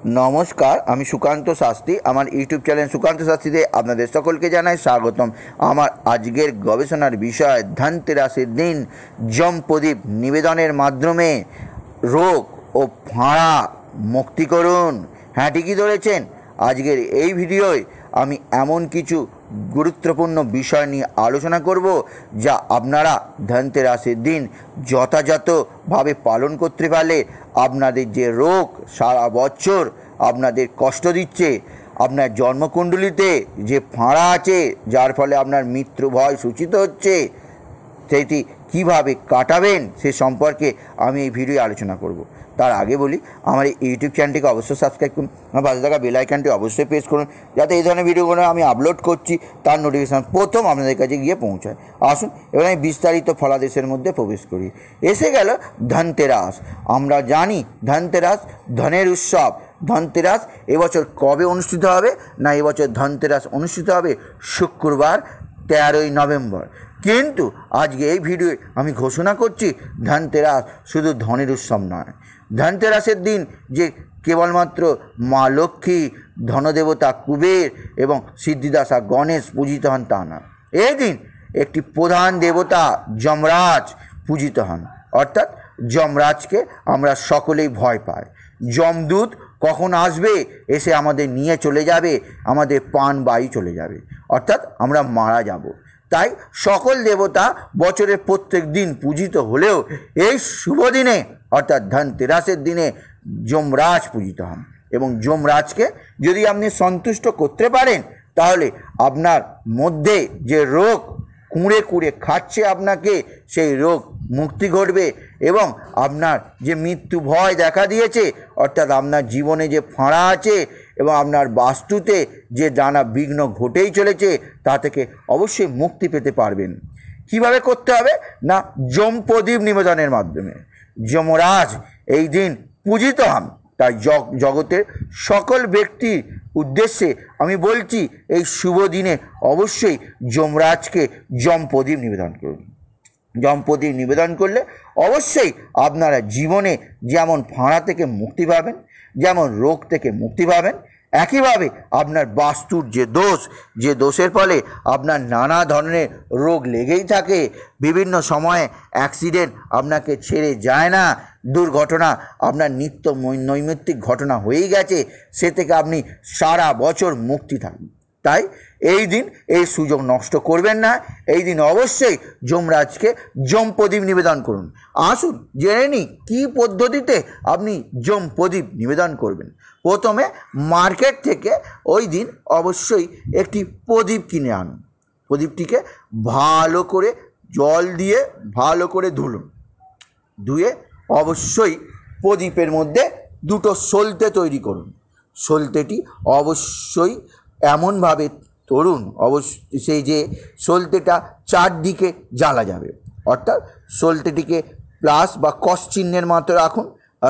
নমস্কার, আমি সুকান্ত শাস্ত্রী। আমার ইউটিউব চ্যানেল সুকান্ত শাস্ত্রীতে আপনাদের সকলকে জানাই স্বাগতম। আমার আজকের গবেষণার বিষয় ধনতেরাসের দিন যম প্রদীপ নিবেদনের মাধ্যমে রোগ ও ফাঁড়া মুক্তি করুন। হ্যাঁ, ঠিকই ধরেছেন। আজকের এই ভিডিওয় আমি এমন কিছু গুরুত্বপূর্ণ বিষয় নিয়ে আলোচনা করব যা আপনারা ধনতেরাসের দিন যথাযথভাবে পালন করতে পারলে আপনাদের যে রোগ সারা বছর আপনাদের কষ্ট দিচ্ছে, আপনার জন্মকুণ্ডলিতে যে ফাঁড়া আছে যার ফলে আপনার মৃত্যু ভয় সূচিত হচ্ছে, সেইটি কীভাবে কাটাবেন সে সম্পর্কে আমি এই ভিডিও আলোচনা করব। তার আগে বলি, আমার এই ইউটিউব চ্যানেলটিকে অবশ্যই সাবস্ক্রাইব করুন, আমার পাশে থাকা বেল আইকনটি অবশ্যই প্রেস করুন, যাতে এই ধরনের ভিডিওগুলো আমি আপলোড করছি তার নোটিফিকেশান প্রথম আপনাদের কাছে গিয়ে পৌঁছায়। আসুন এবার আমি বিস্তারিত ফলাদেশের মধ্যে প্রবেশ করি। এসে গেল ধনতেরাস। আমরা জানি ধনতেরাস ধনের উৎসব। ধনতেরাস এবছর কবে অনুষ্ঠিত হবে না, এবছর ধনতেরাস অনুষ্ঠিত হবে শুক্রবার 13ই নভেম্বর। কিন্তু আজকে এই ভিডিওয়ে আমি ঘোষণা করছি ধনতেরাস শুধু ধনের উৎসব নয়। ধনতেরাসের দিন যে কেবলমাত্র মা লক্ষ্মী, ধনদেবতা কুবের এবং সিদ্ধিদাতা গণেশ পূজিত হন তা না। এই দিন একটি প্রধান দেবতা যমরাজ পূজিত হন, অর্থাৎ যমরাজকে আমরা সকলেই ভয় পাই। যমদূত কখন আসবে, এসে আমাদের নিয়ে চলে যাবে, আমাদের প্রাণ বায়ু চলে যাবে, অর্থাৎ আমরা মারা যাব। তাই সকল দেবতা বছরের প্রত্যেক দিন পূজিত হলেও এই শুভ দিনে অর্থাৎ ধনতেরাসের দিনে যমরাজ পূজিত হন। এবং যমরাজকে যদি আপনি সন্তুষ্ট করতে পারেন তাহলে আপনার মধ্যে যে রোগ কুঁড়ে কুঁড়ে খাচ্ছে আপনাকে, সেই রোগ মুক্তি ঘটবে এবং আপনার যে মৃত্যু ভয় দেখা দিয়েছে, অর্থাৎ আপনার জীবনে যে ফাঁড়া আছে এবং আপনার বাস্তুতে যে নানা বিঘ্ন ঘটেই চলেছে তা থেকে অবশ্যই মুক্তি পেতে পারবেন। কিভাবে করতে হবে না, যম প্রদীপ নিবেদনের মাধ্যমে। যমরাজ এই দিন পূজিত হন, তাই জগতের সকল ব্যক্তির উদ্দেশ্যে আমি বলছি এই শুভ দিনে অবশ্যই যমরাজকে যম প্রদীপ নিবেদন করুন। যম প্রদীপ নিবেদন করলে অবশ্যই আপনারা জীবনে যেমন ফাঁড়া থেকে মুক্তি পাবেন, যেমন রোগ থেকে মুক্তি পাবেন, একইভাবে আপনার বাস্তুর যে দোষের ফলে আপনার নানা ধরনের রোগ লেগেই থাকে, বিভিন্ন সময়ে অ্যাক্সিডেন্ট আপনাকে ছেড়ে যায় না, দুর্ঘটনা আপনার নিত্য নৈমিত্তিক ঘটনা হয়েই গেছে, সে থেকে আপনি সারা বছর মুক্তি থাকবেন। তাই এই দিন এই সুযোগ নষ্ট করবেন না। এই দিন অবশ্যই যমরাজকে যম প্রদীপ নিবেদন করুন। আসুন জেনে নিই কী পদ্ধতিতে আপনি যম প্রদীপ নিবেদন করবেন। প্রথমে মার্কেট থেকে ওই দিন অবশ্যই একটি প্রদীপ কিনে আনুন। প্রদীপটিকে ভালো করে জল দিয়ে ভালো করে ধুলুন। ধুয়ে অবশ্যই প্রদীপের মধ্যে দুটো সলতে তৈরি করুন। সলতেটি অবশ্যই এমনভাবে তরুণ, অবশ্যই সেই যে সলতেটা চারদিকে জ্বালা যাবে, অর্থাৎ সলতেটিকে প্লাস বা কস চিহ্নের মতো রাখুন,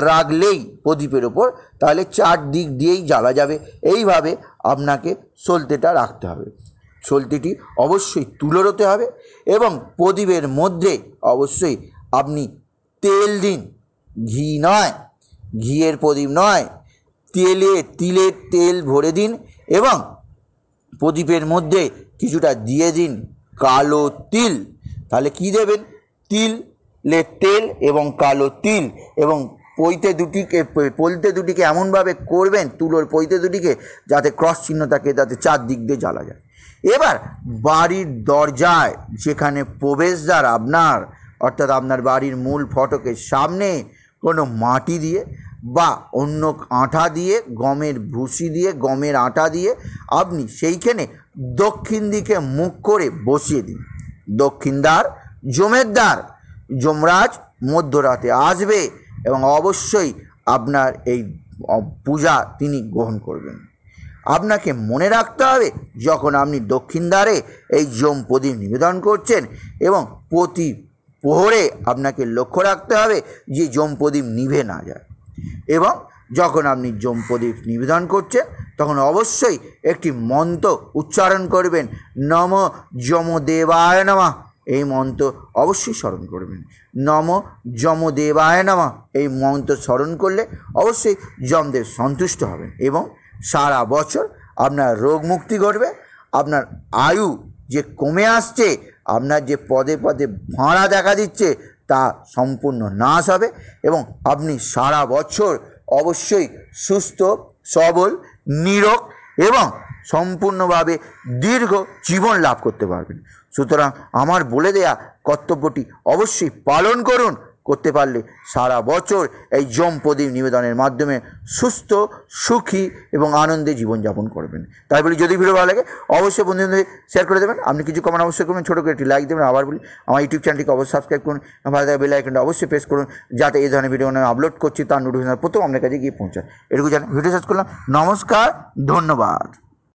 রাখলেই প্রদীপের ওপর তাহলে চারদিক দিয়েই জ্বালা যাবে। এইভাবে আপনাকে সলতেটা রাখতে হবে। সলতেটি অবশ্যই তুলোর হতে হবে এবং প্রদীপের মধ্যে অবশ্যই আপনি তেল দিন, ঘি নয়, ঘিয়ের প্রদীপ নয়, তিলের তেল ভরে দিন এবং প্রদীপের মধ্যে কিছুটা দিয়ে দিন কালো তিল। তাহলে কি দেবেন, তিলের তেল এবং কালো তিল, এবং পলতে দুটিকে এমনভাবে করবেন, তুলোর পৈতে দুটিকে যাতে ক্রস চিহ্ন থাকে, যাতে চারদিক দিয়ে জ্বালা যায়। এবার বাড়ির দরজায় যেখানে প্রবেশদ্বার আপনার, অর্থাৎ আপনার বাড়ির মূল ফটকের সামনে কোনো মাটি দিয়ে বা অন্য আঠা দিয়ে, গমের ভুসি দিয়ে, গমের আটা দিয়ে আপনি সেইখানে দক্ষিণ দিকে মুখ করে বসিয়ে দিন। দক্ষিণ দ্বার যমের দ্বার। যমরাজ মধ্যরাতে আসবে এবং অবশ্যই আপনার এই পূজা তিনি গ্রহণ করবেন। আপনাকে মনে রাখতে হবে যখন আপনি দক্ষিণ দ্বারে এই যম প্রদীপ নিবেদন করছেন এবং প্রতি প্রহরে আপনাকে লক্ষ্য রাখতে হবে যে যম প্রদীপ নিভে না যায়। এবং যখন আপনি যম প্রদীপ নিবেদন করছেন তখন অবশ্যই একটি মন্ত্র উচ্চারণ করবেন, নম যমদেবায় নমঃ, এই মন্ত্র অবশ্যই স্মরণ করবেন। নম যমদেবায় নমঃ এই মন্ত্র স্মরণ করলে অবশ্যই যমদেব সন্তুষ্ট হবেন এবং সারা বছর আপনার রোগ মুক্তি ঘটবে। আপনার আয়ু যে কমে আসছে, আপনার যে পদে পদে ভাঁড়া দেখা দিচ্ছে তা সম্পূর্ণ নাশ হবে এবং আপনি সারা বছর অবশ্যই সুস্থ সবল নিরোগ এবং সম্পূর্ণভাবে দীর্ঘ জীবন লাভ করতে পারবেন। সুতরাং আমার বলে দেয়া কর্তব্যটি অবশ্যই পালন করুন। করতে পারলে সারা বছর এই যম প্রদীপ নিবেদনের মাধ্যমে সুস্থ সুখী এবং আনন্দে জীবনযাপন করবেন। তাই বলি, যদি ভিডিও ভালো লাগে অবশ্যই বন্ধুদের শেয়ার করে দেবেন। আপনি কিছু কমেন্ট অবশ্যই করবেন, ছোটো করে একটি লাইক দেবেন। আবার বলি, আমার ইউটিউব চ্যানেলটিকে অবশ্যই সাবস্ক্রাইব করুন, ভালো থাকা বেল আইকনটা অবশ্যই প্রেস করুন, যাতে এই ধরনের ভিডিও আমি আপলোড করছি তার নোটিফিকেশন প্রথম আপনার কাছে গিয়ে পৌঁছায়। এটুকু জানি, ভিডিও শেষ করলাম। নমস্কার, ধন্যবাদ।